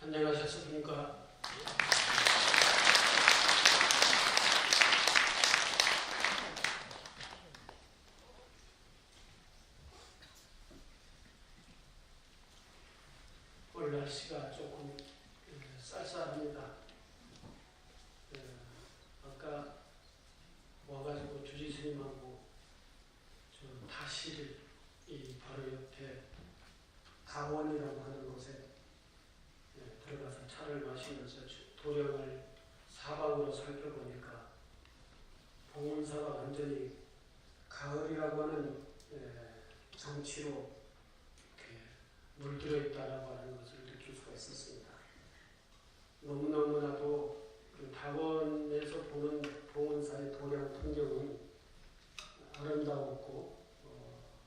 안녕하셨습니까? 오늘 날씨가 조금 쌀쌀합니다. 아까 와가지고 주지스님하고 저 다실 이 바로 옆에 강원이라고 하는 곳에 들어가서 차를 마시면서 도량을 사방으로 살펴보니까 봉은사가 완전히 가을이라고 하는 정치로 이렇게 물들어 있다라고 하는 것을 느낄 수가 있었습니다. 너무너무나도 당원에서 보는 봉은사의 도량 풍경은 아름다웠고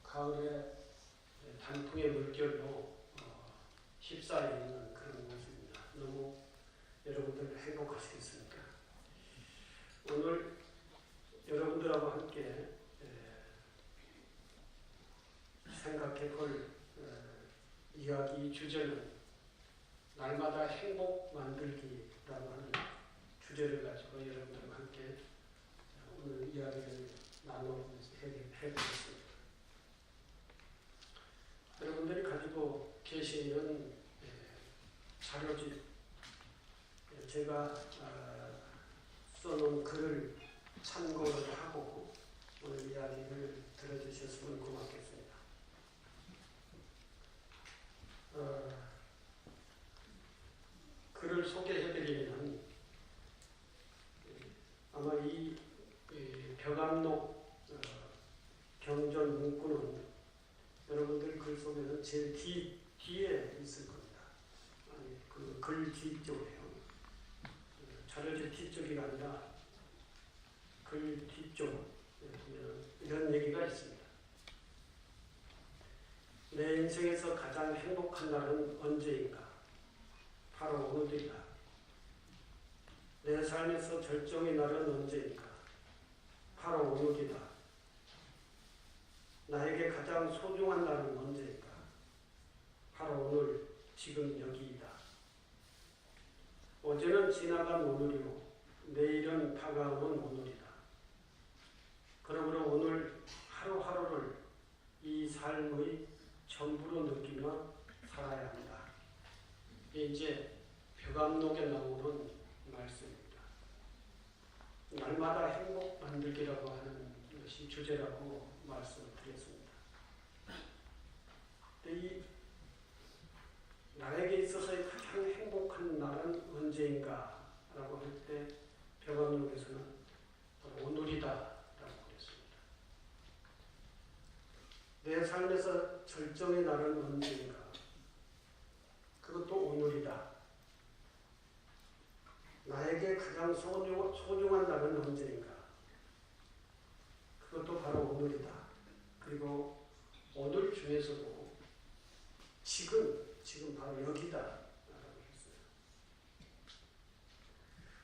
가을의 단풍의 물결로 휩싸여 있는 그런 모습입니다. 너무 여러분들 행복하시겠습니까? 오늘 여러분들하고 함께 생각해 볼 이야기 주제는 날마다 행복 만들기라고 하는 주제를 가지고 여러분들과 함께 오늘 이야기를 나눠보면서 해보겠습니다. 여러분들이 가지고 계시는 자료집, 제가 써놓은 글을 참고를 하고 오늘 이야기를 들어주셨으면 고맙겠습니다. 글을 소개해드리면 아마 이 벽암록 경전 문구는 여러분들 글 속에는 제일 뒤에 있을 겁니다. 아니, 그 글 뒤쪽이에요. 자료집 뒤쪽이 아니라 글 뒤쪽에 보면 이런 얘기가 있습니다. 내 인생에서 가장 행복한 날은 언제인가? 바로 오늘이다. 내 삶에서 절정의 날은 언제인가? 바로 오늘이다. 나에게 가장 소중한 날은 언제인가? 바로 오늘, 지금 여기이다. 어제는 지나간 오늘이고 내일은 다가오는 오늘이다. 그러므로 오늘 하루하루를 이 삶의 전부로 느끼며 살아야 한다. 이게 이제 벽암록에 나오는 말씀입니다. 날마다 행복 만들기라고 하는 것이 주제라고 말씀을 드렸습니다. 이 나에게 있어서의 가장 행복한 날은 언제인가? 라고 할 때 벽암록에서는 오늘이다 라고 그랬습니다. 내 삶에서 절정의 날은 언제인가? 그것도 오늘이다. 나에게 가장 소중한 날은 언제인가? 그것도 바로 오늘이다. 그리고 오늘 중에서도 지금 바로 여기다 라고 했어요.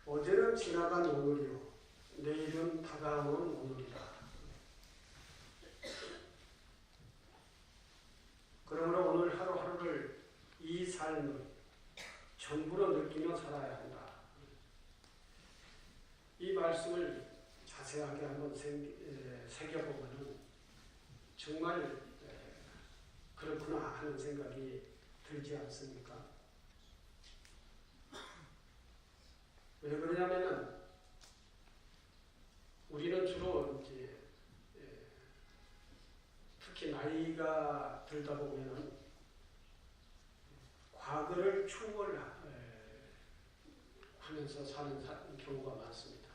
어제는 지나간 오늘이요 내일은 다가오는 오늘이다. 그러므로 오늘 하루하루를 이 삶을 전부로 느끼며 살아야 한다. 이 말씀을 자세하게 한번 새겨보면 정말 그렇구나 하는 생각이 들지 않습니까? 왜 그러냐면은 우리는 주로 이제 특히 나이가 들다 보면은 과거를 추억을 하면서 사는 경우가 많습니다.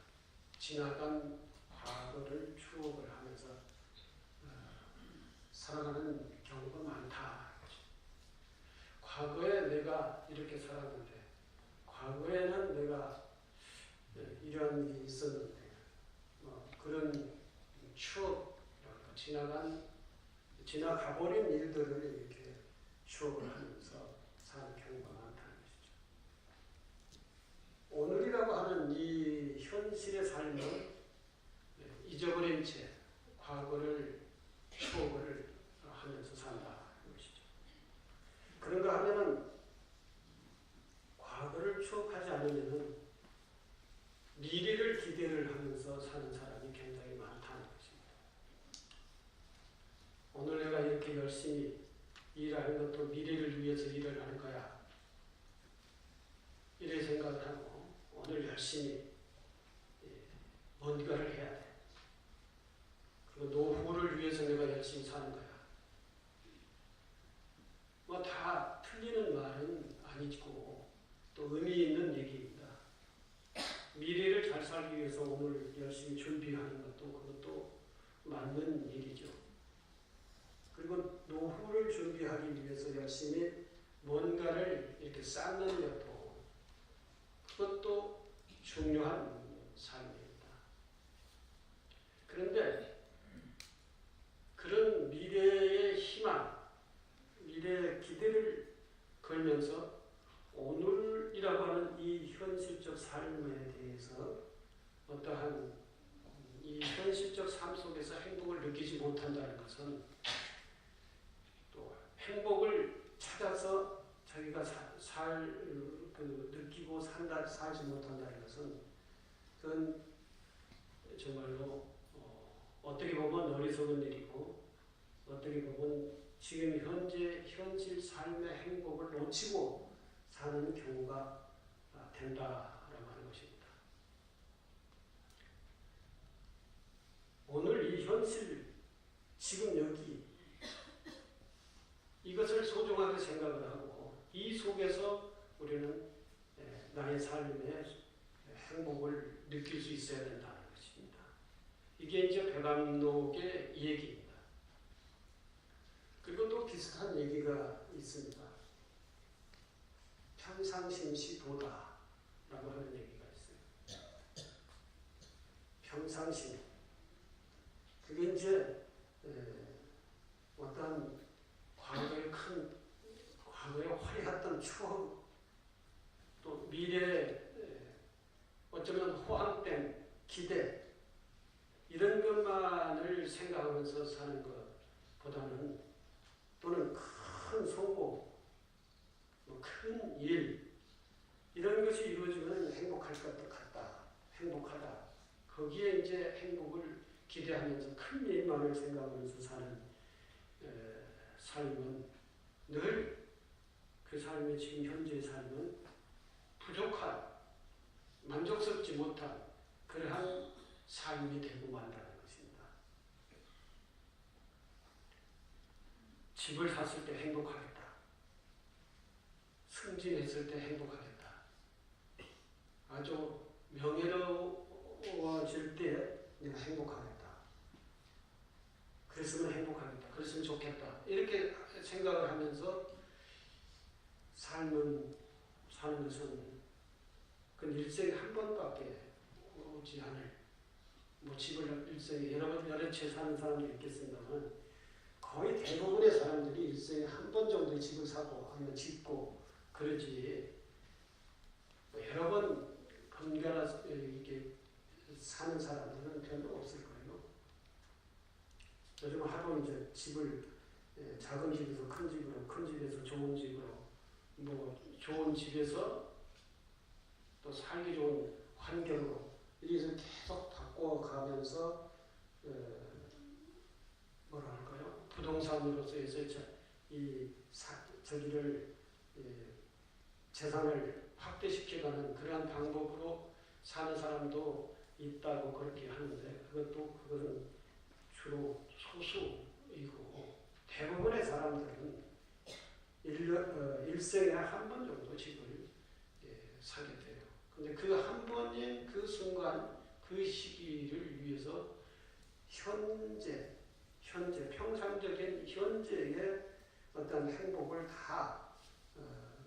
지나간 과거를 추억을 하면서 살아가는 경우가 많다. 과거에 내가 이렇게 살았는데, 과거에는 내가 이런 일이 있었는데, 그런 추억, 지나가버린 일들을 이렇게 추억을 하면서 사는 경우가 많다는 것이죠. 오늘이라고 하는 이 현실의 삶은 잊어버린 채 과거를 추억을 하면서 산다는 것이죠. 그런가 하면은 일이라는 것도 미래를 위해서 일을 하는 거야. 이래 생각을 하고 오늘 열심히 뭔가를 해야 돼. 그리고 노후를 위해서 내가 열심히 사는 거야. 뭐 다 틀리는 말은 아니고 또 의미 있는 얘기입니다. 미래를 잘 살기 위해서 오늘 열심히 준비하는 것도 그것도 맞는 얘기죠. 그리고 노후를 준비하기 위해서 열심히 뭔가를 이렇게 쌓는 것도 그것도 중요한 삶입니다. 그런데 그런 미래의 희망, 미래의 기대를 걸면서 오늘이라고 하는 이 현실적 삶에 대해서 어떠한 이 현실적 삶 속에서 행복을 느끼지 못한다는 것은 또 행복을 찾아서 자기가 느끼고 살지 못한다는 것은 그건 정말로 어떻게 보면 어리석은 일이고 어떻게 보면 지금 현실 삶의 행복을 놓치고 사는 경우가 된다라고 하는 것입니다. 오늘 이 현실, 지금 여기 이것을 소중하게 생각을 하고 이 속에서 우리는 나의 삶의 행복을 느낄 수 있어야 된다는 것입니다. 이게 이제 배감록의 얘기입니다. 그리고 또 비슷한 얘기가 있습니다. 평상심시 도다라고 하는 얘기가 있어요. 평상심. 그게 이제 어떤 과거에 화려했던 추억, 또 미래에 어쩌면 호황된 기대, 이런 것만을 생각하면서 사는 것보다는 또는 큰 성공, 큰 일, 이런 것이 이루어지면 행복할 것 같다, 행복하다. 거기에 이제 행복을 기대하면서 큰 일만을 생각하면서 사는 삶은 늘 그 삶의 지금 현재의 삶은 부족한, 만족스럽지 못한 그러한 삶이 되고 만다는 것입니다. 집을 샀을 때 행복하겠다. 승진했을 때 행복하겠다. 아주 명예로워질 때 내가 행복하겠다. 그랬으면 행복하겠다. 그랬으면 좋겠다. 이렇게 생각을 하면서 사는 것은 그 일생에 한 번밖에 오지 않을, 뭐 집을 일생에 여러 채 사는 사람도 있겠습니다만 거의 대부분의 사람들이 일생에 한 번 정도 집을 사고 아니면 짓고 그러지 여러 번 번갈아 이렇게 사는 사람들은 별로 없을 거예요. 요즘 하도 이제 집을 작은 집에서 큰 집으로, 큰 집에서 좋은 집으로, 뭐 좋은 집에서 또 살기 좋은 환경으로 이래서 계속 바꿔가면서 뭐라 할까요? 부동산으로서 해서 저기를 재산을 확대시켜가는 그러한 방법으로 사는 사람도 있다고 그렇게 하는데 그것은 주로 소수이고 대부분의 사람들은 일생에 한 번 정도 집을 사게 돼요. 근데 그 한 번인 그 순간, 그 시기를 위해서 현재 평상적인 현재의 어떤 행복을 다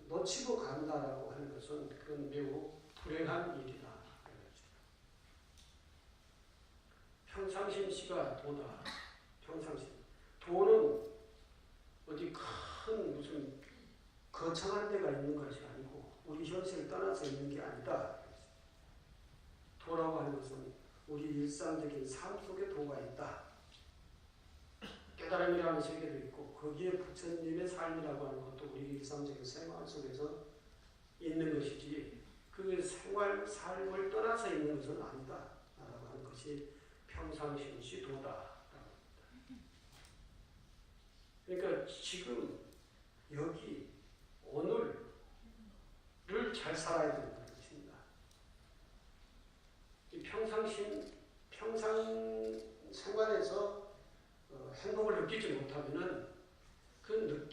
놓치고 간다라고 하는 것은 그건 매우 불행한 일이다. 평상심시가 도다. 평상심. 도는 어디 큰 무슨 거창한 데가 있는 것이 아니고 우리 현실을 떠나서 있는 게 아니다. 도라고 하는 것은 우리 일상적인 삶 속에 도가 있다. 깨달음이라는 세계도 있고 거기에 부처님의 삶이라고 하는 것도 우리 일상적인 생활 속에서 있는 것이지 그 삶을 떠나서 있는 것은 아니다. 라고 하는 것이 평상심시 도다. 그러니까 지금 여기 오늘을 잘 살아야 된다는 것입니다. 이 평상 생활에서 행복을 느끼지 못하면은 그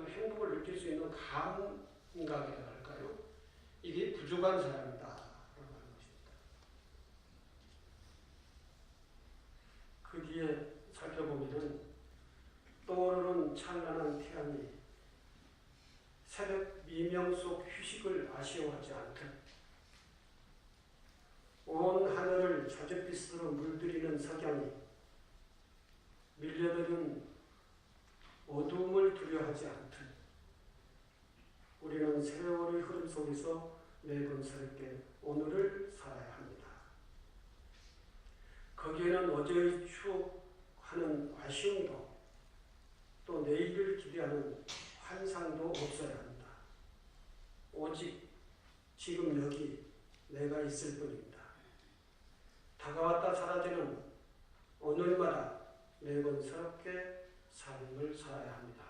행복을 느낄 수 있는 감각이라고 할까요? 이게 부족한 사람이다 라고 하는 것입니다. 거기에 살펴보면은 떠오르는 찬란한 태양이 새벽 미명 속 휴식을 아쉬워하지 않듯 온 하늘을 자줏빛으로 물들이는 석양이 밀려드는 어두움을 두려워하지 않듯 우리는 세월의 흐름 속에서 매번 새롭게 오늘을 살아야 합니다. 거기에는 어제의 추억하는 아쉬움도 또 내일을 기대하는 환상도 없어야 합니다. 오직 지금 여기 내가 있을 뿐입니다. 다가왔다 사라지는 오늘마다 매번 새롭게 삶을 살아야 합니다.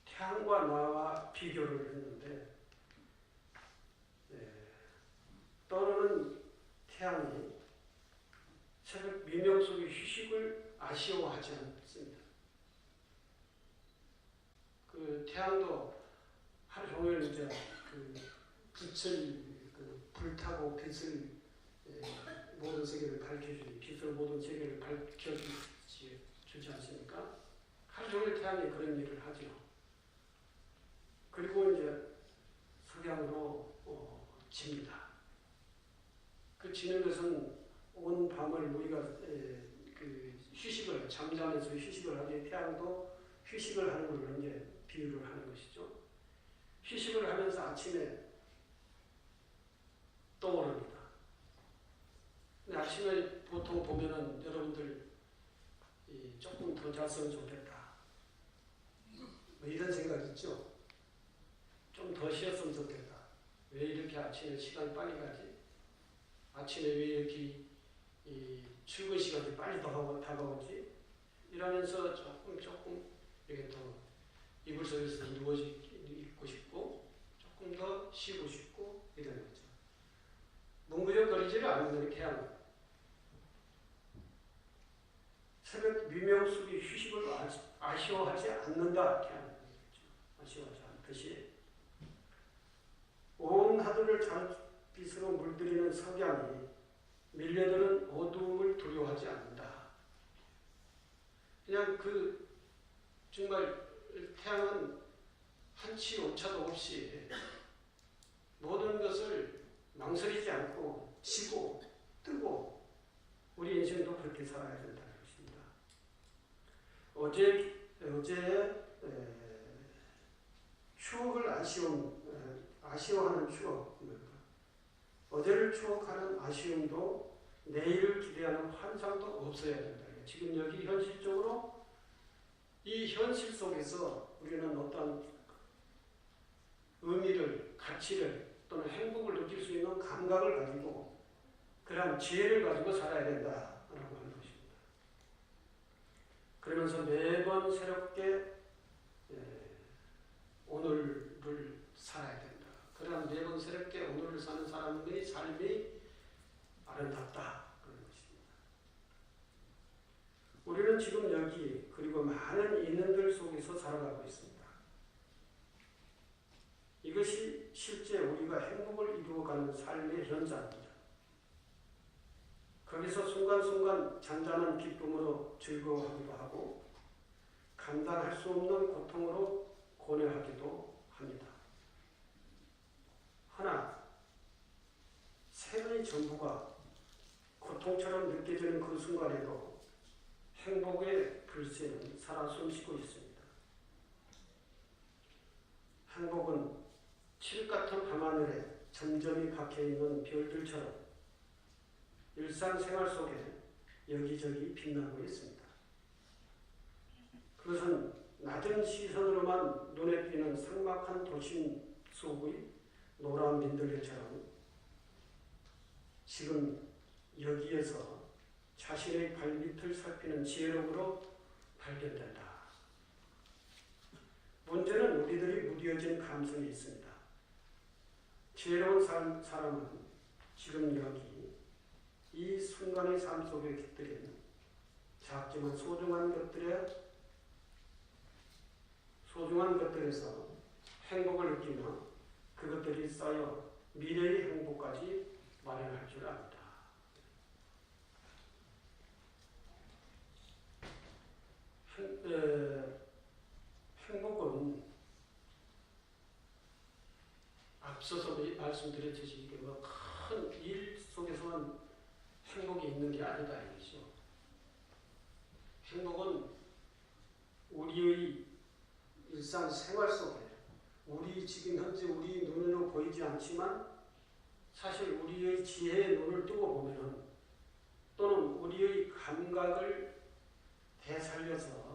태양과 나와 비교를 했는데 떠오르는 태양이 새벽 미명 속의 휴식을 아쉬워하지 않습니다. 그 태양도 하루 종일 이제 그 빛을 불타고 빛을 모든 세계를 밝혀주지, 빛으로 모든 세계를 밝혀주지 않습니까? 하루 종일 태양이 그런 일을 하죠. 그리고 이제 석양으로 집니다. 그 지는 것은 온 밤을 우리가 휴식을, 잠자면서 휴식을 하기에 태양도 휴식을 하는 걸로 이제 비유를 하는 것이죠. 휴식을 하면서 아침에 떠오릅니다. 근데 아침에 보통 보면은 여러분들 조금 더 잤으면 좋겠다. 뭐 이런 생각 있죠? 좀 더 쉬었으면 좋겠다. 왜 이렇게 아침에 시간이 빨리 가지? 아침에 왜 이렇게 출근 시간이 빨리 다가오지? 이러면서 조금 이렇게 또 이불 속에서 누워 있고 싶고 조금 더 쉬고 싶고 이런 거죠. 뭉그적거리지를 않는다는 태양은. 새벽 미명 속의 휴식을 아쉬워하지 않는다. 태양은. 아쉬워하지 않듯이 온 하늘을 자줏빛으로 물들이는 석양이 밀려드는 어두움을 두려워하지 않는다. 그냥 정말 태양은 한치 오차도 없이 모든 것을 망설이지 않고 지고 뜨고 우리 인생도 그렇게 살아야 된다는 것입니다. 어제의 추억을 아쉬워하는 추억, 어제를 추억하는 아쉬움도 내일을 기대하는 환상도 없어야 된다. 지금 여기 현실적으로 이 현실 속에서 우리는 어떤 의미를, 가치를 또는 행복을 느낄 수 있는 감각을 가지고 그러한 지혜를 가지고 살아야 된다라고 하는 것입니다. 그러면서 매번 새롭게 오늘을 살아야 된다. 그러한 매번 새롭게 오늘을 사는 사람의 삶이 아름답다. 그런 것입니다. 우리는 지금 여기 그리고 많은 인연들 속에서 살아가고 있습니다. 이것이 실제 우리가 행복을 이루어가는 삶의 현장입니다. 거기서 순간순간 잔잔한 기쁨으로 즐거워하기도 하고 감당할 수 없는 고통으로 고뇌하기도 합니다. 하나, 생의 전부가 고통처럼 느껴지는 그 순간에도 행복의 불씨는 살아 숨쉬고 있습니다. 행복은 칠흑 같은 밤하늘에 점점이 박혀있는 별들처럼 일상생활 속에 여기저기 빛나고 있습니다. 그것은 낮은 시선으로만 눈에 띄는 삭막한 도심 속의 노란 민들레처럼 지금 여기에서 자신의 발밑을 살피는 지혜로움으로 발견된다. 문제는 우리들이 무뎌진 감성이 있습니다. 지혜로운 사람은 지금 여기 이 순간의 삶 속에 깃들인 작지만 소중한 것들에서 행복을 느끼며 그것들이 쌓여 미래의 행복까지 마련할 줄 압니다. 행복은 앞서서 말씀드렸듯이 큰 일 속에서만 행복이 있는 게 아니다 이거죠. 행복은 우리의 일상 생활 속에 우리 지금 현재 우리 눈으로 보이지 않지만 사실 우리의 지혜의 눈을 뜨고 보면은 또는 우리의 감각을 되살려서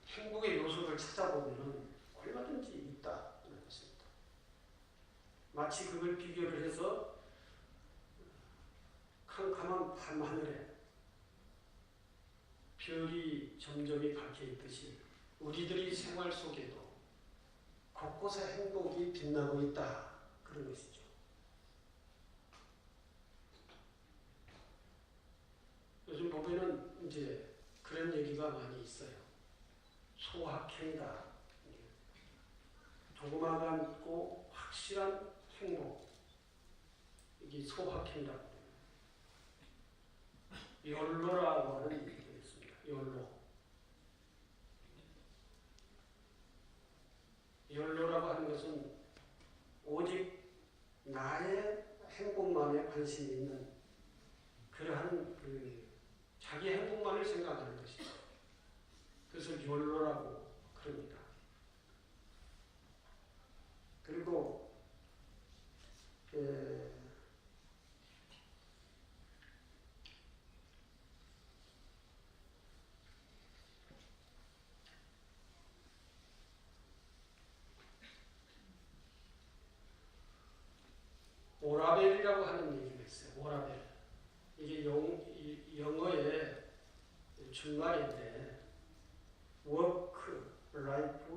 행복의 요소를 찾아보면은 얼마든지 있다. 마치 그걸 비교를 해서 캄캄한 밤하늘에 별이 점점이 박혀 있듯이 우리들의 생활 속에도 곳곳에 행복이 빛나고 있다. 그런 것이죠. 요즘 보면은 이제 그런 얘기가 많이 있어요. 소확행이다. 조그마하고 확실한 행복. 이게 소확행이다. 욜로라고 하는 얘기가 있습니다. 욜로라고 하는 것은 오직 나의 행복만에 관심이 있는 그러한 자기 행복만을 생각하는 것이죠. 그래서 욜로라고 그럽니다. 그리고 오라벨이라고 하는 얘기가 있어요. 오라벨. 이게 영어의 준말인데 work, life,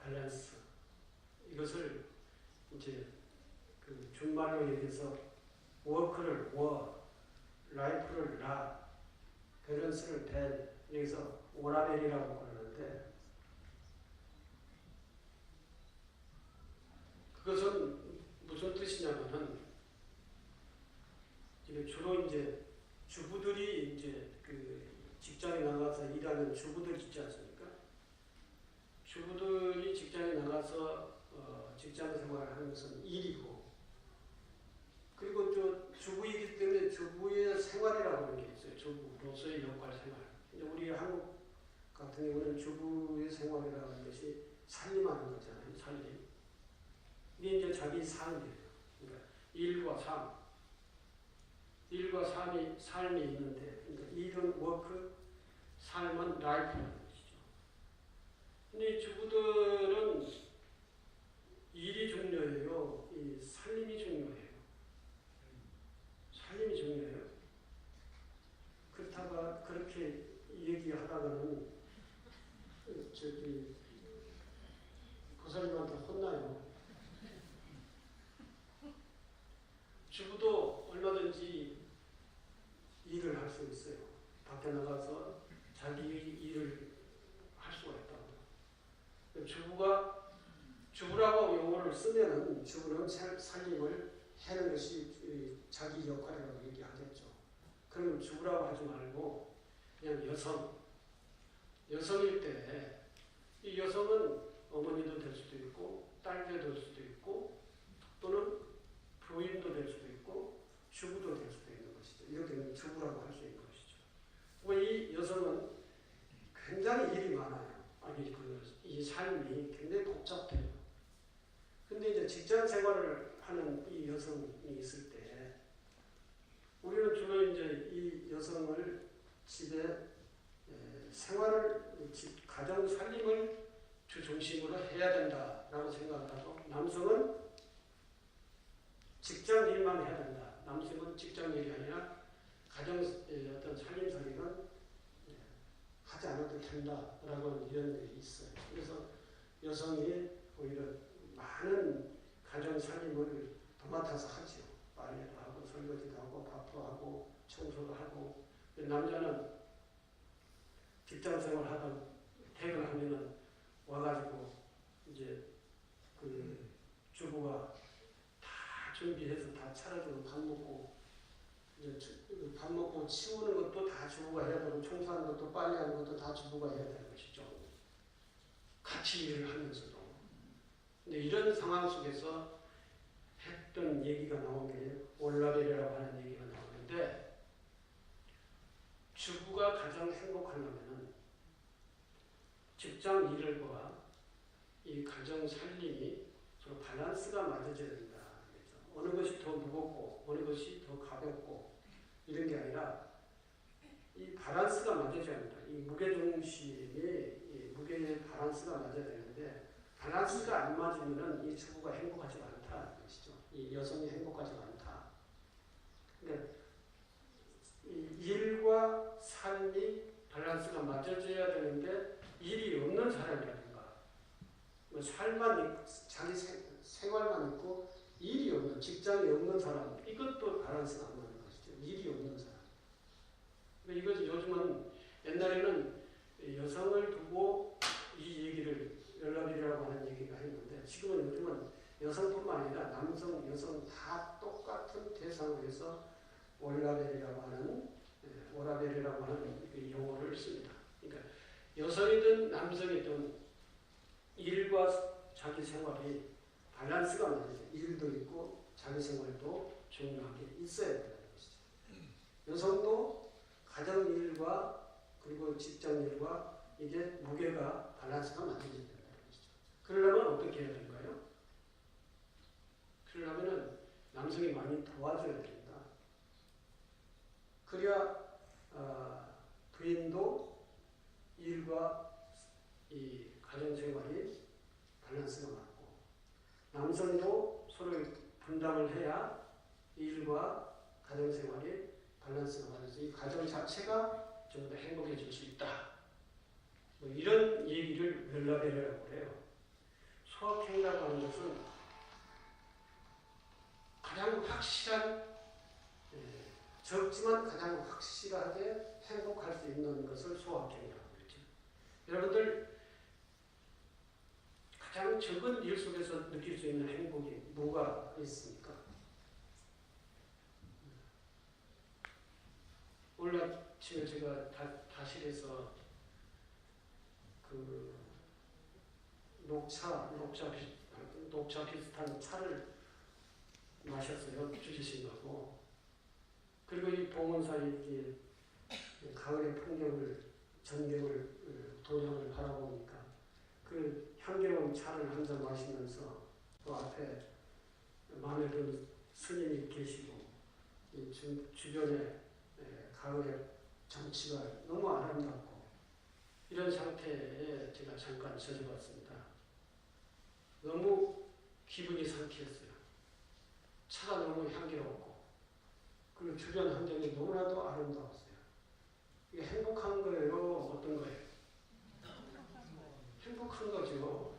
balance. 이것을 이제 그 준말로 얘기해서 work를 워, life를 라, balance를 벨. 여기서 오라벨이라고 그러는데 그것은 무슨 뜻이냐면은 주로 이제 주부들이 이제 그 직장에 나가서 일하는 주부들 있지 않습니까? 주부들이 직장에 나가서 직장 생활을 하는 것은 일이고 그리고 또 주부이기 때문에 주부의 생활이라고 하는 게 있어요. 주부로서의 역할 생활. 근데 우리 한국 같은 경우는 주부의 생활이라고 하는 것이 살림하는 거잖아요. 살림. 이게 이제 자기 삶이에요. 그러니까 일과 삶이 있는데, 그러니까 일은 워크, 삶은 라이프라는 것이죠. 근데 주부들은 일이 중요해요. 이 살림이 중요해요. 살림이 중요해요. 그렇다가 그렇게 얘기하다가는 고사님한테 혼나요. 주부도 얼마든지 일을 할 수 있어요. 밖에 나가서 자기 일을 할 수가 있다고. 주부라고 용어를 쓰면은 주부는 살림을 하는 것이 자기 역할이라고 얘기하겠죠. 그럼 주부라고 하지 말고 그냥 여성일 때 이 여성은 어머니도 될 수도 있고 딸도 될 수도 있고 또는 부인도 될 수도 있고 주부도 될 수도 있는 것이죠. 이렇게 주부라고 할 수 있는 것이죠. 이 여성은 굉장히 일이 많아요. 이 삶이 굉장히 복잡해요. 근데 이제 직장 생활을 하는 이 여성이 있을 때 우리는 주로 이제 이 여성을 집에 가정 살림을 주 중심으로 해야 된다라고 생각을 하고 남성은 직장 일만 해야 된다. 남성은 직장 일이 아니라 어떤 살림살이는 하지 않아도 된다라고 이런 게 있어요. 그래서 여성이 오히려 많은 가정 살림을 도맡아서 하죠. 빨래도 하고 설거지도 하고 밥도 하고 청소도 하고. 남자는 직장생활 하다 퇴근하면은 와가지고 이제 그 주부가 다 준비해서 다 차려주고 밥 먹고 이제 밥 먹고 치우는 것도 다 주부가 해야 되고 청소하는 것도 빨래하는 것도 다 주부가 해야 되는 것이죠. 같이 일을 하면서도. 근데 이런 상황 속에서 했던 얘기가 나온 게 올라베리라고 하는 얘기가 나오는데 주부가 가장 행복하려면 직장 일과 이 가정 살림이 서로 밸런스가 맞아져야 된다. 어느 것이 더 무겁고 어느 것이 더 가볍고 이런 게 아니라 이 밸런스가 맞아져야 합니다. 이 무게중심이 이 무게의 밸런스가 맞아야 되는데 밸런스가 안 맞으면 이 주부가 행복하지 않다는 것이죠. 이 여성이 행복하지 않다. 그러니까 이 일과 삶이 밸런스가 맞아져야 되는데 일이 없는 사람이라든가 뭐 삶만 자기 생활만 있고 일이 없는 직장이 없는 사람 이것도 밸런스가 안 맞는 것이죠. 일이 없는 사람. 이것이 요즘은 옛날에는 여성을 두고 이 얘기를 연락이라고 하는 얘기가 했는데 지금은 요즘은 여성뿐만 아니라 남성, 여성 다 똑같은 대상을 해서 오라벨이라고 하는 그 용어를 씁니다. 그러니까 여성이든 남성이든 일과 자기 생활이 밸런스가 맞아요. 일도 있고 자기 생활도 중요하게 있어야 된다는 것이죠. 여성도 가정 일과 그리고 직장 일과 이게 무게가 밸런스가 맞아야 된다는 것이죠. 그러려면 어떻게 해야 될까요? 그러려면 남성이 많이 도와줘야 된다. 그래야 부인도 일과 이 가정 생활이 밸런스가 맞고 남성도 서로 분담을 해야 일과 가정 생활이 밸런스가 맞아서 이 가정 자체가 좀 더 행복해질 수 있다. 뭐 이런 얘기를 멜라베르라고 해요. 소확행이라고 하는 것은 가장 확실한 적지만 가장 확실하게 행복할 수 있는 것을 소확행이라고 그러죠. 여러분들 가장 적은 일 속에서 느낄 수 있는 행복이 뭐가 있습니까? 오늘 아침에 제가 다실에서 그 녹차 비슷한 차를 마셨어요. 주시신다고. 그리고 이 봉헌사의 가을의 전경을 도량을 바라보니까 그 향기로운 차를 한 잔 마시면서 또 앞에 마음에 드는 스님이 계시고 주변에 가을의 정치가 너무 아름답고 이런 상태에 제가 잠깐 젖어봤습니다. 너무 기분이 상쾌했어요. 차가 너무 향기롭고 그리고 주변 환경이 너무나도 아름다웠어요. 이게 행복한 거예요? 어떤 거예요? 행복한 거죠.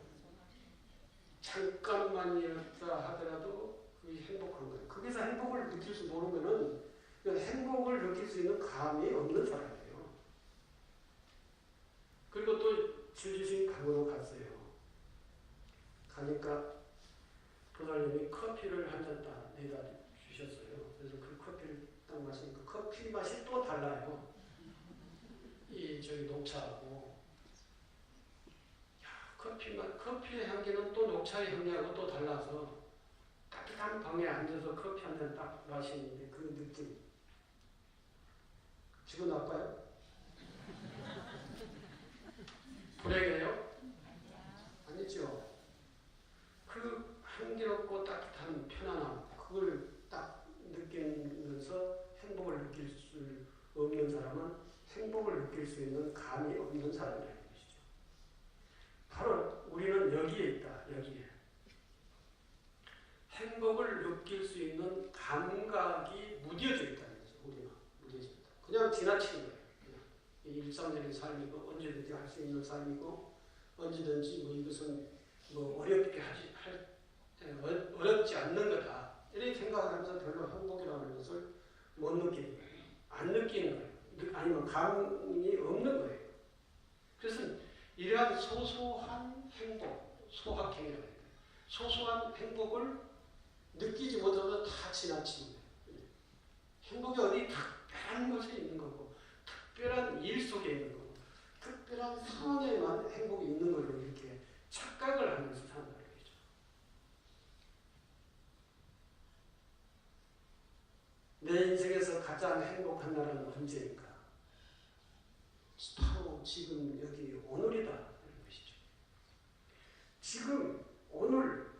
잠깐만이었다 하더라도 그게 행복한 거예요. 거기서 행복을 느낄 수 모르면은 행복을 느낄 수 있는 감이 없는 사람이에요. 그리고 또 주신 강으로 갔어요. 가니까 보살님이 커피를 한 잔 딱 내다 주셨어요. 그래서 그 커피를 딱 마시니까 커피 맛이 또 달라요. 저기 녹차하고. 커피의 향기는 또 녹차의 향기하고 또 달라서 따뜻한 방에 앉아서 커피 한 잔 딱 마시는데 그 느낌. 기분 나빠요? 불행해요? 아니죠. 그 향기롭고 따뜻한 편안함, 그걸 딱 느끼면서 행복을 느낄 수 없는 사람은 행복을 느낄 수 있는 감이 없는 사람이라는 것이죠. 바로 우리는 여기에 있다. 여기에. 행복을 느낄 수 있는 감각이 무뎌져 있다는 거죠. 우리가 무뎌져 있다. 그냥 지나치는 거예요. 그냥. 일상적인 삶이고 언제든지 할 수 있는 삶이고 언제든지 뭐 이것은 뭐 어렵지 않는 거다. 이렇게 생각하면서 별로 행복이라는 것을 못 느끼는 거예요. 안 느끼는 거예요. 아니면 감이 없는 거예요. 그래서 이러한 소소한 행복, 소확행이라고 해요. 소소한 행복을 느끼지 못하면서 다 지나치는 거예요. 행복이 어디 특별한 것에 있는 거고 특별한 일 속에 있는 거고 특별한 상황에만 행복이 있는 걸로 이렇게 착각을 하면서 산다는 거죠. 내 인생에서 가장 행복한 날은 언제인가? 바로 지금 여기 오늘이다 이런 것이죠. 지금 오늘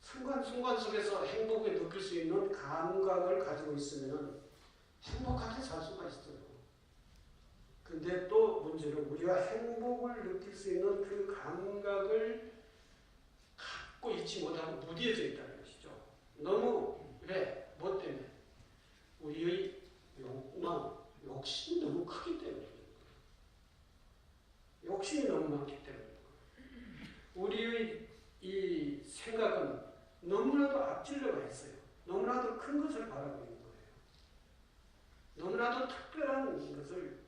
순간순간 속에서 행복을 느낄 수 있는 감각을 가지고 있으면 행복하게 살 수가 있어요. 근데 또 문제는 우리가 행복을 느낄 수 있는 그 감각을 갖고 있지 못하고 무디해져 있다는 것이죠. 너무 왜? 뭐 때문에? 우리의 욕망, 욕심이 너무 크기 때문에. 욕심이 너무 많기 때문에. 우리의 이 생각은 너무나도 앞질러가 있어요. 너무나도 큰 것을 바라고 있는 거예요. 너무나도 특별한 것을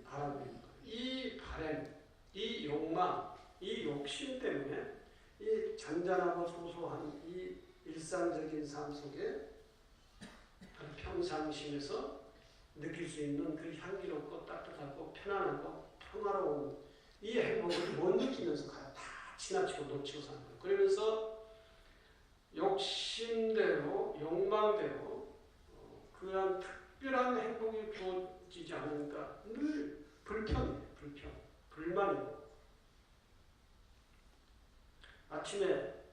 바라고 있는 거예요. 이 바람, 이 욕망, 이 욕심 때문에 이 잔잔하고 소소한 이 일상적인 삶 속에 평상심에서 느낄 수 있는 그 향기롭고 따뜻하고 편안하고 평화로운 이 행복을 못 느끼면서 다 지나치고 놓치고 사는 거예요. 그러면서 욕심대로 욕망대로 그런 특별한 행복이 주어지지 않으니까 늘 불편이에요. 불만이고. 아침에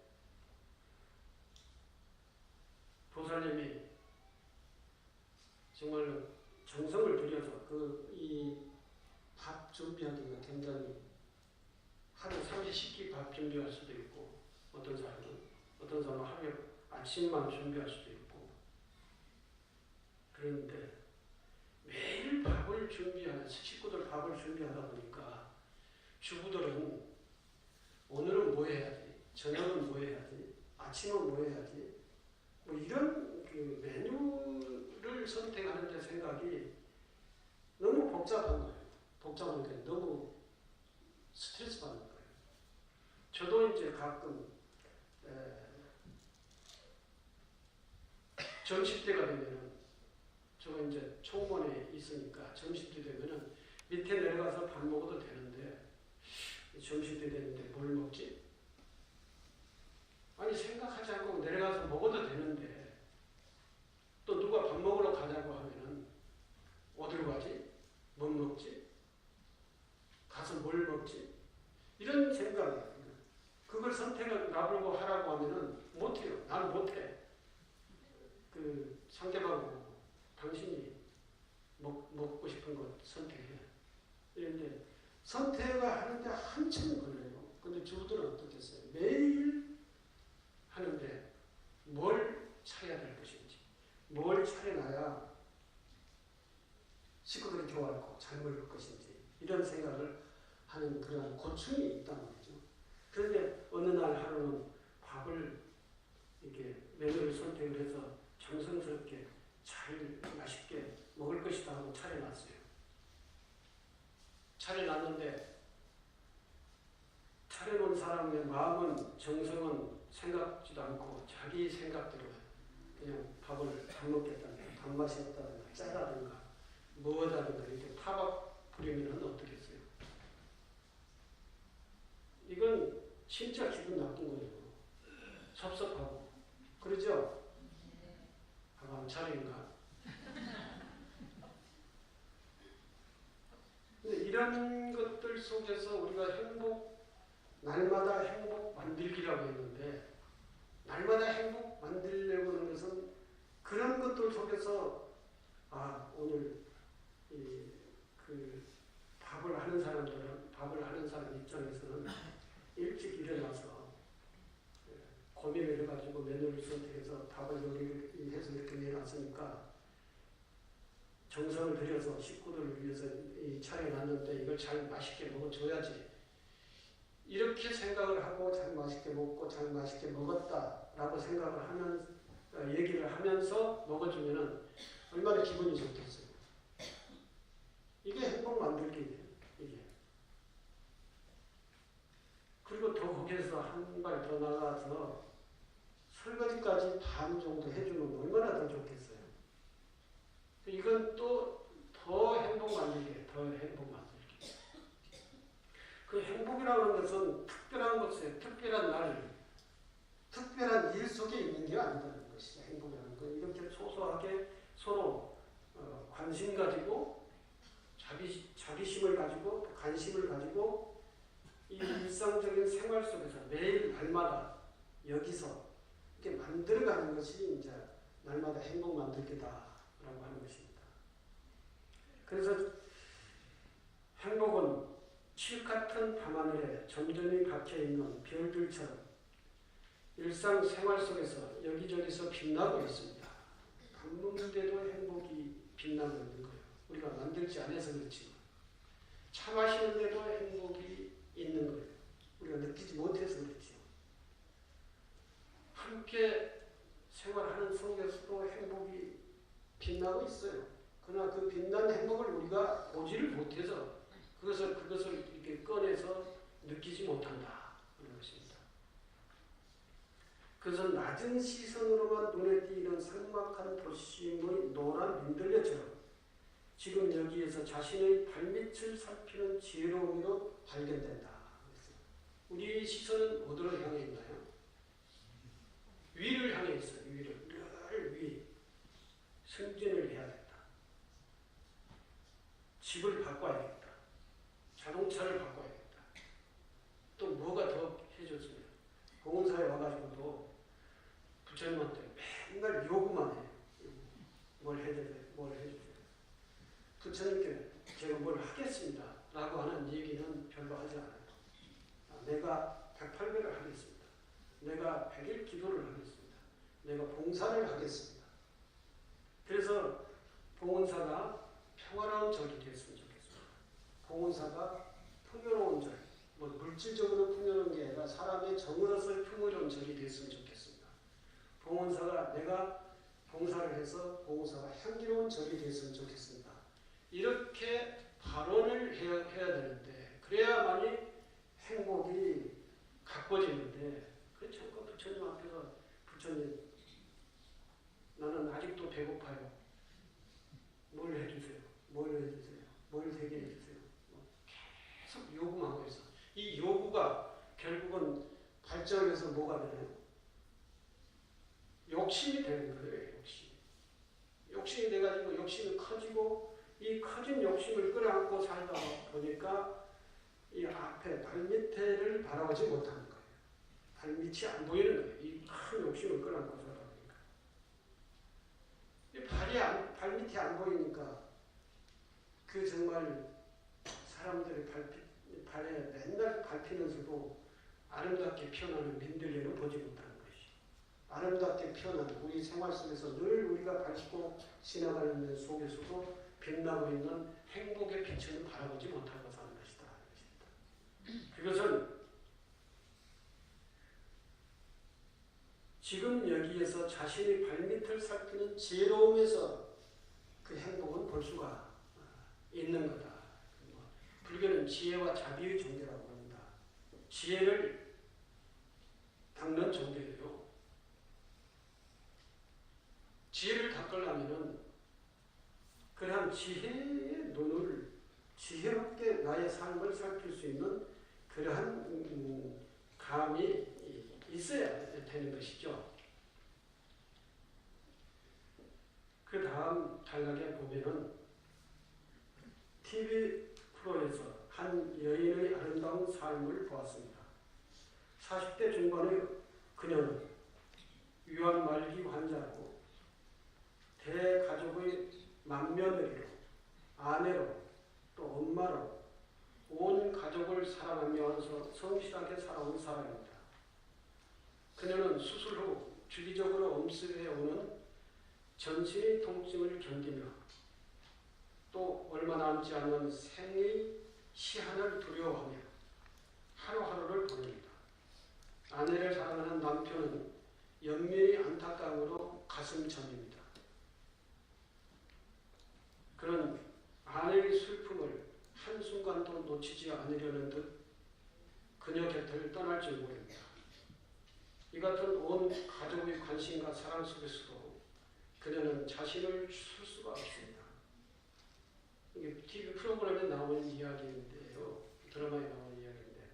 보살님이 정말 정성을 들여서 이 밥 준비하기가 굉장히 하루 30끼 밥 준비할 수도 있고 어떤 사람은 하루에 아침만 준비할 수도 있고 그런데 매일 밥을 준비하는 식구들 밥을 준비하다 보니까 주부들은 오늘은 뭐 해야지, 저녁은 뭐 해야지, 아침은 뭐 해야지 뭐 이런 그 메뉴를 선택하는 데 생각이 너무 복잡한 거예요. 복잡하니까 너무 스트레스 받는 거예요. 저도 이제 가끔 점심때가 되면은 제가 이제 총무원에 있으니까 점심때 되면은 밑에 내려가서 밥 먹어도 되는데 점심때 되는데 뭘 먹지? 아니 생각하지 않고 내려가서 먹어도 되는데 또 누가 밥 먹으러 가자고 하면은 어디로 가지? 뭐 먹지? 가서 뭘 먹지? 이런 생각이에요. 그걸 선택을 나불고 하라고 하면은 못해요. 나는 못해. 그 상대방은 당신이 먹고 싶은 것 선택해. 이런데 선택을 하는데 한참 걸려요. 근데 주부들은 어떻겠어요? 매일 하는데 뭘 차려야 될 것인지, 뭘 차려놔야 식구들이 좋아하고 잘 먹을 것인지 이런 생각을 하는 그런 고충이 있다는 거죠. 그런데 어느 날 하루는 밥을 이렇게 메뉴를 선택을 해서 정성스럽게 잘 맛있게 먹을 것이다 하고 차려놨어요. 차려놨는데 차려놓은 사람의 마음은 정성은 생각지도 않고 자기 생각대로 그냥 밥을 안 먹겠다든가 밥맛이 없다든가 짜다든가 뭐다든가 이렇게 타박 부리면 어떻겠어요? 이건 진짜 기분 나쁜 거예요. 섭섭하고. 그러죠? 밥 안 차린가? 근데 이런 것들 속에서 우리가 날마다 행복 만들기라고 했는데, 날마다 행복 만들려고 하는 것은 그런 것들 속에서, 오늘, 밥을 하는 사람 입장에서는 일찍 일어나서 고민을 해가지고 메뉴를 선택해서 밥을 요리해서 이렇게 내놨으니까 정성을 들여서 식구들을 위해서 차려놨는데 이걸 잘 맛있게 먹어줘야지. 이렇게 생각을 하고 잘 맛있게 먹고 잘 맛있게 먹었다라고 생각을 하면서 얘기를 하면서 먹어주면은 얼마나 기분이 좋겠어요. 이게 행복 만들기예요. 이게. 그리고 더 거기에서 한 발 더 나가서 설거지까지 반 정도 해주면 얼마나 더 좋겠어요. 이건 또 더 행복 만들기, 더 행복 만들기. 그 행복이라는 것은 특별한 것에 특별한 날, 특별한 일 속에 있는 게 아니다는 것이죠. 행복이라는 건 이렇게 소소하게 서로 관심 가지고 자비심을 가지고 관심을 가지고 이 일상적인 생활 속에서 매일 날마다 여기서 이렇게 만들어가는 것이 이제 날마다 행복 만들기다라고 하는 것입니다. 그래서 행복은 칠 같은 밤하늘에 점점이 박혀있는 별들처럼 일상 생활 속에서 여기저기서 빛나고 있습니다. 밥 먹는데도 행복이 빛나고 있는 거예요. 우리가 만들지 않아서 그렇지만 차 마시는데도 행복이 있는 거예요. 우리가 느끼지 못해서 그렇죠. 함께 생활하는 속에서도 행복이 빛나고 있어요. 그러나 그 빛난 행복을 우리가 보지를 못해서 그것을 이렇게 꺼내서 느끼지 못한다. 그런 것입니다. 그것은 낮은 시선으로만 눈에 띄는 삭막한 도심의 노란 민들레처럼 지금 여기에서 자신의 발밑을 살피는 지혜로움으로 발견된다. 우리의 시선은 어디로 향해 있나요? 위를 향해 있어요. 위를. 늘 위. 승진을 해야 된다. 집을 바꿔야겠다. 자동차를 바꿔야겠다. 또 뭐가 더 해줬으면 보험사에 와가지고도 부처님한테 맨날 요구만 해. 뭘 해주세요. 뭘 해주세요. 부처님께 제가 뭘 하겠습니다. 라고 하는 얘기는 별로 하지 않아요. 내가 108배를 하겠습니다. 내가 100일 기도를 하겠습니다. 내가 봉사를 하겠습니다. 그래서 봉헌사가 평화로운 절이 됐으면 좋겠습니다. 봉헌사가 풍요로운 절, 물질적으로 풍요로운 게 아니라 사람의 정으로서 풍요로운 절이 됐으면 좋겠습니다. 봉헌사가 내가 봉사를 해서 봉헌사가 향기로운 절이 됐으면 좋겠습니다. 이렇게 발언을 해야 되는데 그래야만이 행복이 가꿔지는데 그렇죠. 부처님 앞에서 부처님 나는 아직도 배고파요. 뭘 해주세요. 뭘 해주세요. 뭘 되게 해주세요. 계속 요구하고 있어. 이 요구가 결국은 발전해서 뭐가 되나요? 욕심이 되는 거예요. 욕심이 돼가지고 욕심이 커지고 이 커진 욕심을 끌어안고 살다 보니까 이 앞에 발밑에를 바라보지 못하는 거예요. 발밑이 안 보이는 거예요. 이 큰 욕심을 끌어안고 살다 보니까. 발밑이 안 보이니까 그 정말 사람들의 발에 맨날 밟히면서도 아름답게 피어나는 민들레를 보지 못하는 것이. 아름답게 피어나는 우리 생활 속에서 늘 우리가 밟고 지나가는 속에서도 빛나고 있는 행복의 빛을 바라보지 못하고 사는 것이다. 그것은 지금 여기에서 자신의 발밑을 살피는 지혜로움에서 그 행복은 볼 수가 있는 거다. 불교는 지혜와 자비의 종교라고 합니다. 지혜를 닦는 종교예요. 지혜를 닦으려면 그러한 지혜의 눈을 지혜롭게 나의 삶을 살필 수 있는 그러한 감이 있어야 되는 것이죠. 그 다음 단락에 보면은 TV 프로에서 한 여인의 아름다운 삶을 보았습니다. 40대 중반의 그녀는 유학 말기 환자로 대가족의 맏며느리로 아내로 또 엄마로 온 가족을 사랑하면서 성실하게 살아온 사람입니다. 그녀는 수술 후 주기적으로 엄습해 오는 전신의 통증을 견디며 또 얼마 남지 않은 생의 시한을 두려워하며 하루하루를 보냅니다. 아내를 사랑하는 남편은 연민이 안타까움으로 가슴 저립니다. 그는 아내의 슬픔을 한순간도 놓치지 않으려는 듯 그녀 곁을 떠날 줄 모릅니다. 이 같은 온 가족의 관심과 사랑 속에서도 그녀는 자신을 쓸 수가 없습니다. 이게 TV 프로그램에 나오는 이야기인데요. 드라마에 나오는 이야기인데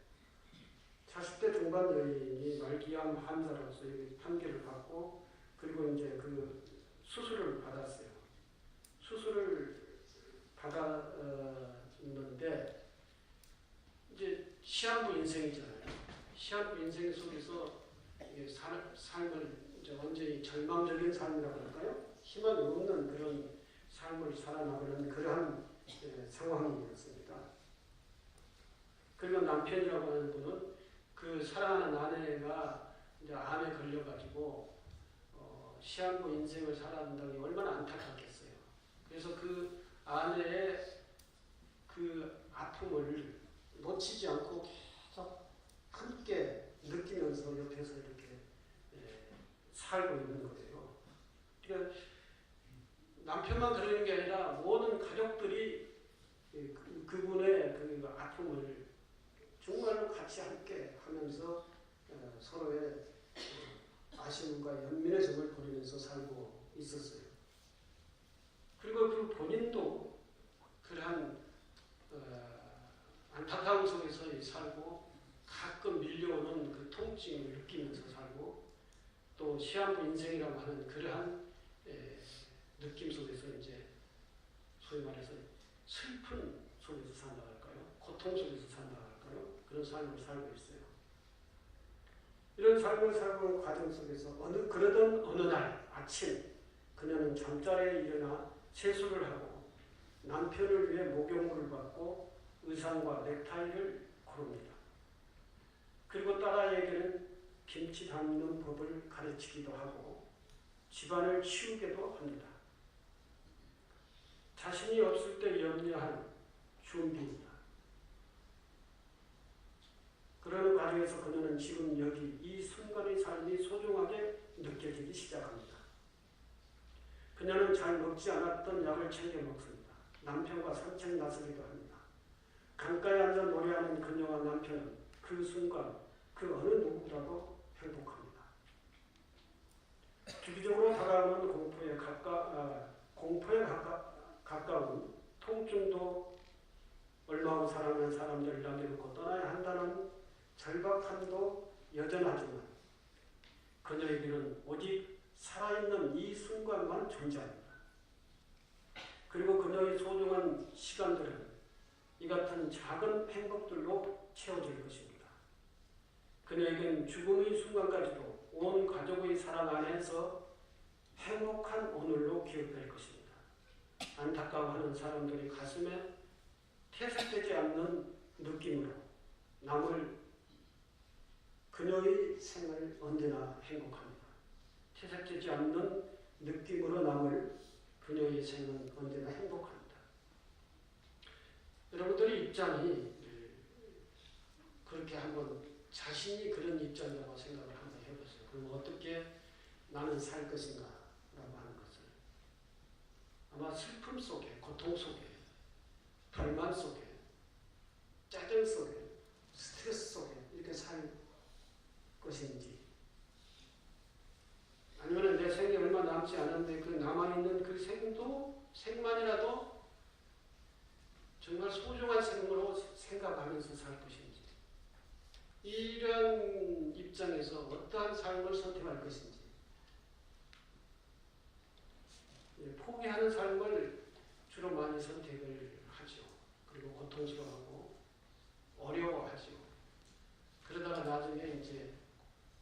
40대 중반 여인이 말기암 환자로서 판결을 받고 그리고 이제 그 수술을 받았어요. 수술을 받았는데 이제 시한부 인생이잖아요. 시한부 인생 속에서 삶을 이제 완전히 절망적인 삶이라고 할까요? 희망이 없는 그런 삶을 살아나가는 그러한 상황이었습니다. 그리고 남편이라고 하는 분은 그 사랑하는 아내가 이제 암에 걸려가지고 시한부 인생을 살아간다는 게 얼마나 안타깝겠어요. 그래서 그 아내의 그 아픔을 놓치지 않고 계속 함께 느끼면서 옆에서 이렇게 살고 있는 거예요. 그러니까 남편만 그러는 게 아니라 모든 가족들이 그분의 그 아픔을 정말로 같이 함께 하면서 서로의 아쉬움과 연민의 정을 보내면서 살고 있었어요. 그리고 그 본인도 그러한 안타까움 속에서 살고 가끔 밀려오는 그 통증을 느끼면서 살고 또 시한부 인생이라고 하는 그러한 느낌 속에서 이제 소위 말해서 슬픈 속에서 산다 할까요? 고통 속에서 산다 할까요? 그런 삶을 살고 있어요. 이런 삶을 살고 과정 속에서 그러던 어느 날 아침 그녀는 잠자리에 일어나 세수를 하고 남편을 위해 목욕물을 받고 의상과 넥타이를 고릅니다. 그리고 딸아이에게는 김치 담는 법을 가르치기도 하고 집안을 치우기도 합니다. 자신이 없을 때 염려한 준비입니다. 그러는 과정에서 그녀는 지금 여기 이 순간의 삶이 소중하게 느껴지기 시작합니다. 그녀는 잘 먹지 않았던 약을 챙겨 먹습니다. 남편과 산책 나서기도 합니다. 강가에 앉아 노래하는 그녀와 남편은 그 순간 그 어느 누구보다도 행복합니다. 주기적으로 다가오는 공포에 가까운 통증도 얼마 후 사랑하는 사람들을 남겨놓고 떠나야 한다는 절박함도 여전하지만 그녀에게는 오직 살아있는 이 순간만 존재합니다. 그리고 그녀의 소중한 시간들은 이 같은 작은 행복들로 채워질 것입니다. 그녀에겐 죽음의 순간까지도 온 가족의 사랑 안에서 행복한 오늘로 기억될 것입니다. 안타까워하는 사람들의 가슴에 퇴색되지 않는 느낌으로 남을 그녀의 생을 언제나 행복합니다. 퇴색되지 않는 느낌으로 남을 그녀의 생은 언제나 행복합니다. 여러분들의 입장이 그렇게 한번 자신이 그런 입장이라고 생각을 한번 해보세요. 그럼 어떻게 나는 살 것인가 라고 하는 것을 아마 슬픔 속에, 고통 속에, 불만 속에, 짜증 속에, 스트레스 속에 이렇게 살 것인지 아니면 내 생이 얼마 남지 않았는데 그 남아있는 그 생만이라도 정말 소중한 생으로 생각하면서 살 것인지 이런 입장에서 어떠한 삶을 선택할 것인지 포기하는 삶을 주로 많이 선택을 하죠. 그리고 고통스러워하고 어려워하죠. 그러다가 나중에 이제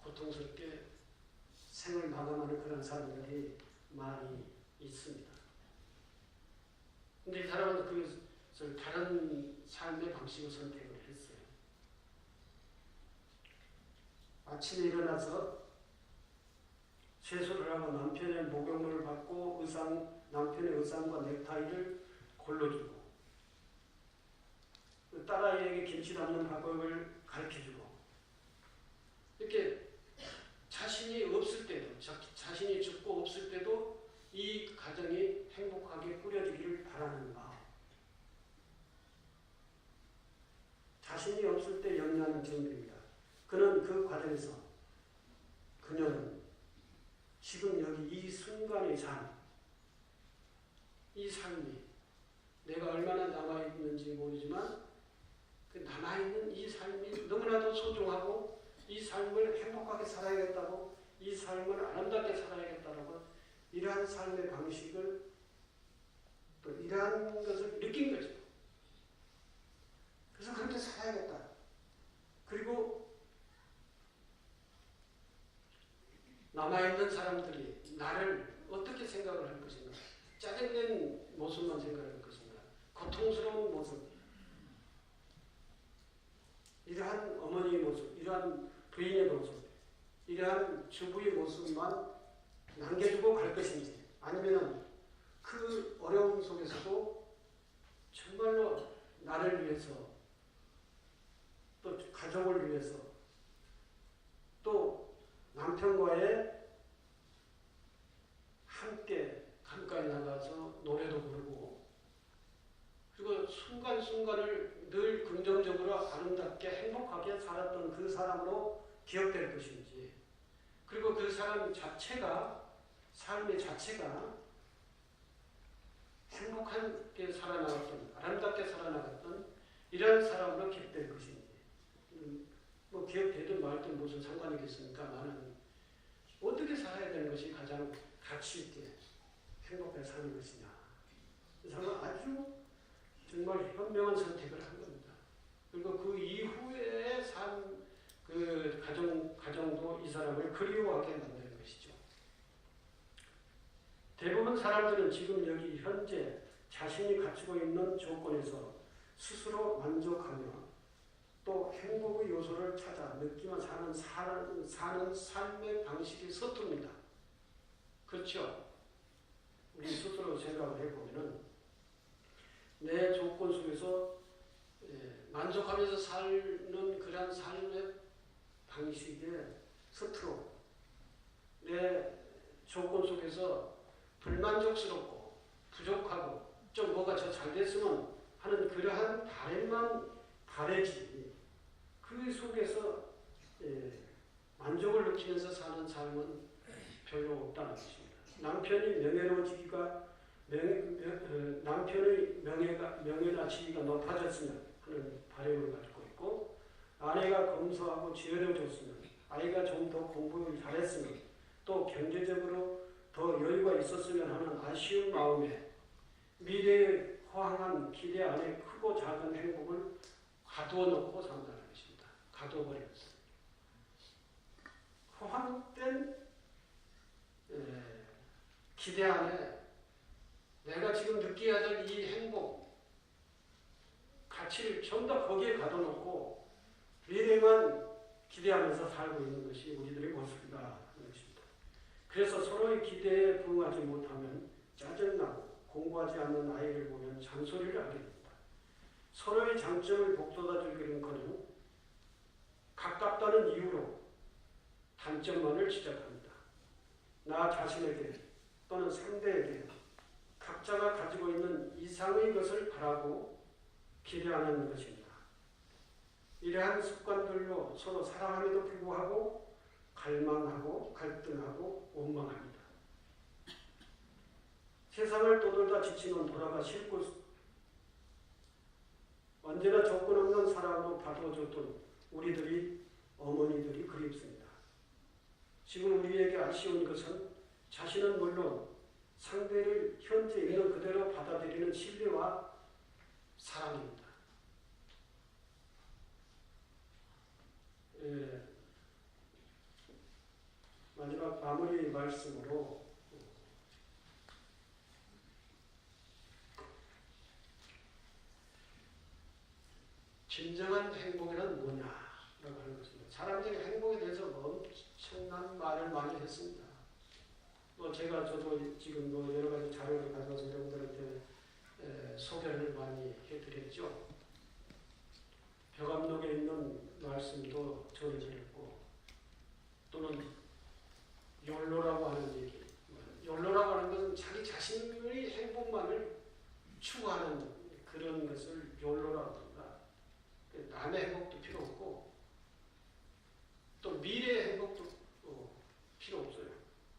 고통스럽게 생을 마감하는 그런 사람들이 많이 있습니다. 근데 이 사람은 그것을 다른 삶의 방식을 선택을 했어요. 아침에 일어나서 세수를 하고 남편의 목욕물을 받고 남편의 의상과 넥타이를 골라주고 딸아이에게 김치 담는 방법을 가르쳐주고 이렇게 자신이 없을 때도 자신이 죽고 없을 때도 이 가정이 행복하게 꾸려지기를 바라는 마음. 자신이 없을 때 염려하는 정도입니다. 그는 그 과정에서 그녀는 지금 여기 이 순간의 삶, 이 삶이 내가 얼마나 남아있는지 모르지만 그 남아있는 이 삶이 너무나도 소중하고 이 삶을 행복하게 살아야겠다고 이 삶을 아름답게 살아야겠다고 이러한 삶의 방식을 또 이러한 것을 느낀 거죠. 그래서 그렇게 살아야겠다. 그리고 남아있는 사람들이 나를 어떻게 생각을 할 것인가. 짜증낸 모습만 생각할 것인가. 고통스러운 모습. 이러한 어머니의 모습, 이러한 부인의 모습, 이러한 주부의 모습만 남겨두고 갈 것인지 아니면 그 어려움 속에서도 정말로 나를 위해서 또 가족을 위해서 또 남편과의 함께 강가에 나가서 노래도 부르고 그리고 순간순간을 늘 긍정적으로 아름답게 행복하게 살았던 그 사람으로 기억될 것인지 그리고 그 사람 자체가 삶의 자체가 행복하게 살아나갔던 아름답게 살아나갔던 이런 사람으로 기억될 것인지 뭐 기억되든 말든 무슨 상관이겠습니까? 나는 어떻게 살아야 되는 것이 가장 가치 있게 행복하게 사는 것이냐. 이 사람은 아주 정말 현명한 선택을 한 겁니다. 그리고 그 이후의 삶, 그 가정도 이 사람을 그리워하게 만드는 것이죠. 대부분 사람들은 지금 여기 현재 자신이 갖추고 있는 조건에서 스스로 만족하며 또 행복의 요소를 찾아 느끼며 사는 삶의 방식이 서투릅니다. 그렇죠? 우리 스스로 생각을 해보면 내 조건 속에서 만족하면서 사는 그런 삶의 방식에 서투르고 내 조건 속에서 불만족스럽고 부족하고 좀 뭐가 더 잘 됐으면 하는 그러한 바램만 바래지 그 속에서 만족을 느끼면서 사는 삶은 별로 없다는 것입니다. 남편이 명예로워지기가 남편의 명예나 지위가 높아졌으면 하는 바람을 가지고 있고 아내가 검소하고 지혜로워졌으면 아이가 좀 더 공부를 잘했으면 또 경제적으로 더 여유가 있었으면 하는 아쉬운 마음에 미래에 허황한 기대 안에 크고 작은 행복을 가두어 놓고 산다는 것입니다. 가둬버렸어요. 허황된 기대 안에 내가 지금 느껴야 될 이 행복, 가치를 전부 다 거기에 가둬놓고 미래만 기대하면서 살고 있는 것이 우리들의 모습이다 하는 것입니다. 그래서 서로의 기대에 부응하지 못하면 짜증나고 공부하지 않는 아이를 보면 잔소리를 하게 됩니다. 서로의 장점을 복돋아주기는커녕 가깝다는 이유로 단점만을 지적합니다. 나 자신에게 또는 상대에게 각자가 가지고 있는 이상의 것을 바라고 기대하는 것입니다. 이러한 습관들로 서로 사랑함에도 불구하고 갈망하고 갈등하고 원망합니다. 세상을 떠돌다 지치면 돌아가 싫고 언제나 조건 없는 사랑으로 받아줬던 우리들이 어머니들이 그립습니다. 지금 우리에게 아쉬운 것은 자신은 물론 상대를 현재 있는 그대로 받아들이는 신뢰와 사랑입니다. 마지막 마무리 말씀으로 진정한 행복이란 뭐냐라고 하는 것입니다. 사람들이 행복에 대해서 엄청난 말을 많이 했습니다. 저도 지금 여러 가지 자료를 가져와서 여러분들한테 소개를 많이 해드렸죠. 벽암록에 있는 말씀도 전해드렸고, 또는 욜로라고 하는 얘기. 욜로라고 하는 것은 자기 자신의 행복만을 추구하는 그런 것을 욜로라고 합니다. 남의 행복도 필요 없고 또 미래의 행복도 필요 없어요.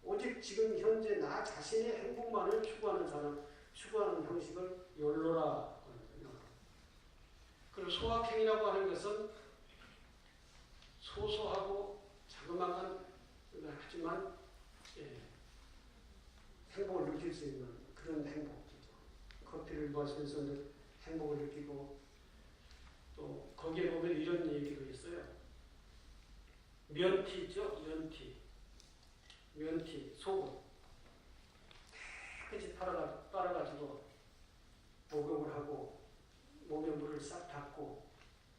오직 지금 현재 나 자신의 행복만을 추구하는 사람, 추구하는 형식을 욜로라 하거든요. 그리고 소확행이라고 하는 것은 소소하고 자그마한 하지만 행복을 느낄 수 있는 그런 행복이죠. 커피를 마시면서 행복을 느끼고, 또 거기에 보면 이런 얘기가 있어요. 면티죠. 면티, 소금 깨끗이 빨아가지고 목욕을 하고 몸에 물을 싹 닦고,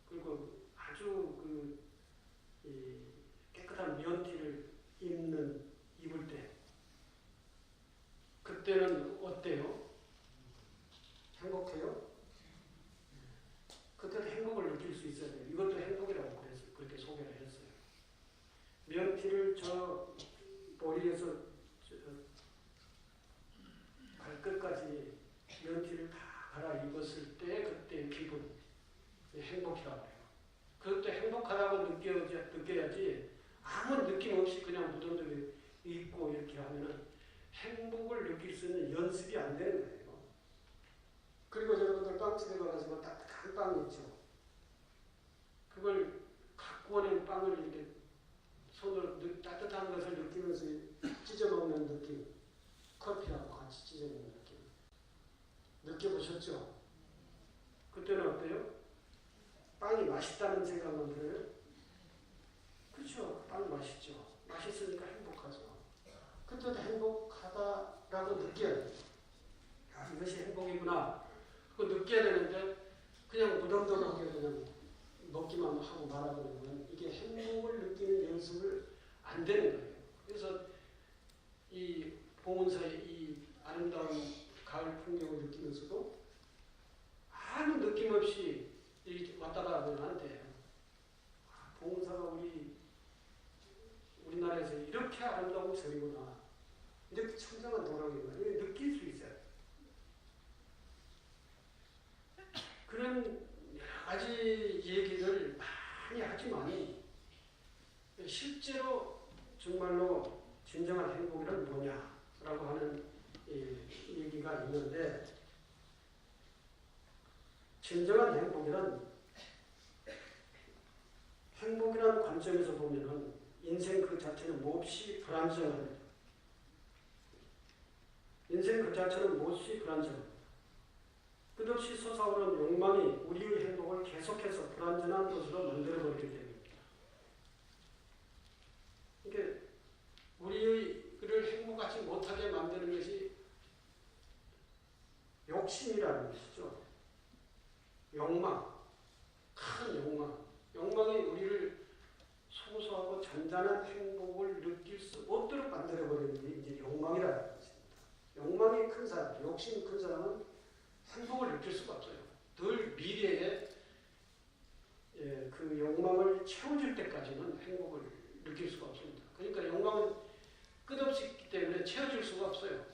그리고 아주 깨끗한 면티를 입을 때 그때는 어때요? 행복해요? 그때도 행복을 느낄 수 있어야 돼요. 이것도 행복이라고 그렇게 소개를 했어요. 면티를 저 머리에서 발끝까지 면티를 다 갈아입었을 때 그때 기분, 행복이라고 해요. 그것도 행복하다고 느껴야지 아무 느낌 없이 그냥 무덤덤에 있고 이렇게 하면은 행복을 느낄 수 있는 연습이 안 되는 거예요. 그리고 여러분들 빵집에 가가지고 따뜻한 빵 있죠. 그걸 갖고 오는 빵을 이렇게 손으로 따뜻한 것을 느끼면서 찢어 먹는 느낌, 커피하고 같이 찢어 먹는 느낌 느껴보셨죠? 그때는 어때요? 빵이 맛있다는 생각만 들어요? 그렇죠. 빵이 맛있죠. 맛있으니까 행복하죠. 그때도 행복하다라고 느껴야 돼요. 야, 이것이 행복이구나. 그거 느껴야 되는데 그냥 무덤덤하게 그냥 먹기만 하고 말아버리면 이게 행복을 느끼는 연습을 안 되는 거예요. 그래서 이 봉은사의 이 아름다운 가을 풍경을 느끼면서도 아무 느낌 없이 이렇게 왔다 가면 안 돼요. 봉은사가 우리나라에서 이렇게 아름다운 절이구나, 이렇게 청정한 도랑이구나, 이렇게 느낄 수 있어요. 그런 여러 가지 얘기를 많이 하지만 실제로 정말로 진정한 행복이란 뭐냐라고 하는 얘기가 있는데, 진정한 행복이라는 관점에서 보면은 인생 그 자체는 몹시 불안정합니다. 인생 그 자체는 몹시 불안정합니다. 끝없이 솟아오르는 욕망이 우리의 행복을 계속해서 불안전한 것으로 만들어버리기 때문입니다. 그러니까 우리를 행복하지 못하게 만드는 것이 욕심이라는 것이죠. 욕망, 큰 욕망. 욕망이 우리를 소소하고 잔잔한 행복을 느낄 수 없도록 만들어버리는 게 이제 욕망이라는 것입니다. 욕망이 큰 사람, 욕심이 큰 사람은 행복을 느낄 수가 없어요. 늘 미래에 그 욕망을 채워줄 때까지는 행복을 느낄 수가 없습니다. 그러니까 욕망은 끝없이 있기 때문에 채워줄 수가 없어요.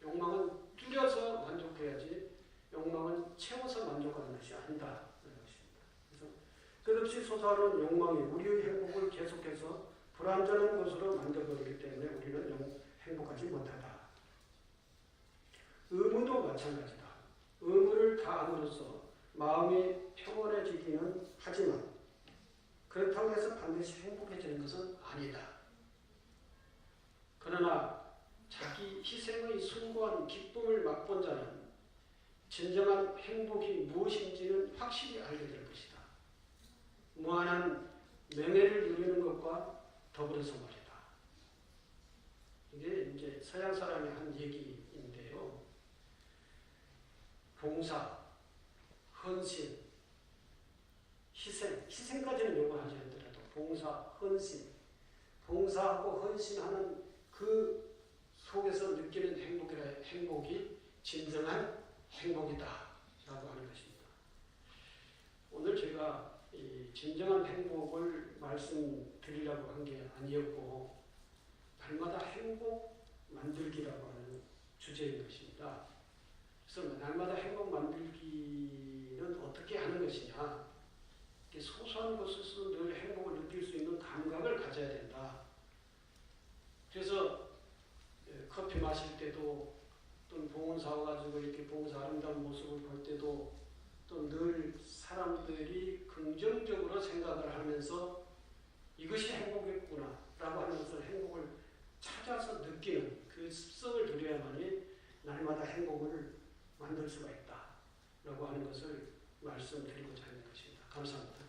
욕망은 줄여서 만족해야지 욕망은 채워서 만족하는 것이 아니다. 그래서 끝없이 솟아오르는 욕망이 우리의 행복을 계속해서 불안전한 것으로 만들어버리기 때문에 우리는 행복하지 못하다. 의무도 마찬가지다. 의무를 다함으로써 마음이 평온해지기는 하지만 그렇다고 해서 반드시 행복해지는 것은 아니다. 그러나 자기 희생의 숭고한 기쁨을 맛본 자는 진정한 행복이 무엇인지는 확실히 알게 될 것이다. 무한한 명예를 누리는 것과 더불어서 말이다. 이게 이제 서양 사람이 한 얘기인데요. 봉사, 헌신, 희생까지는 요구하지 않더라도 봉사, 헌신, 봉사하고 헌신하는 그 속에서 느끼는 행복이 진정한 행복이다라고 하는 것입니다. 오늘 제가 이 진정한 행복을 말씀드리려고 한 게 아니었고 날마다 행복 만들기라고 하는 주제인 것입니다. 그래서 날마다 행복 만들기는 어떻게 하는 것이냐? 소소한 것에서 늘 행복을 느낄 수 있는 감각을 가져야 된다. 그래서 커피 마실 때도 또는 봉사 와가지고 이렇게 봉사 아름다운 모습을 볼 때도 또 늘 사람들이 긍정적으로 생각을 하면서 이것이 행복이구나 라고 하는 것을 행복을 찾아서 느끼는 그 습성을 들여야만이 날마다 행복을 만들 수가 있다 라고 하는 것을 말씀드리고자 하는 것입니다. 감사합니다.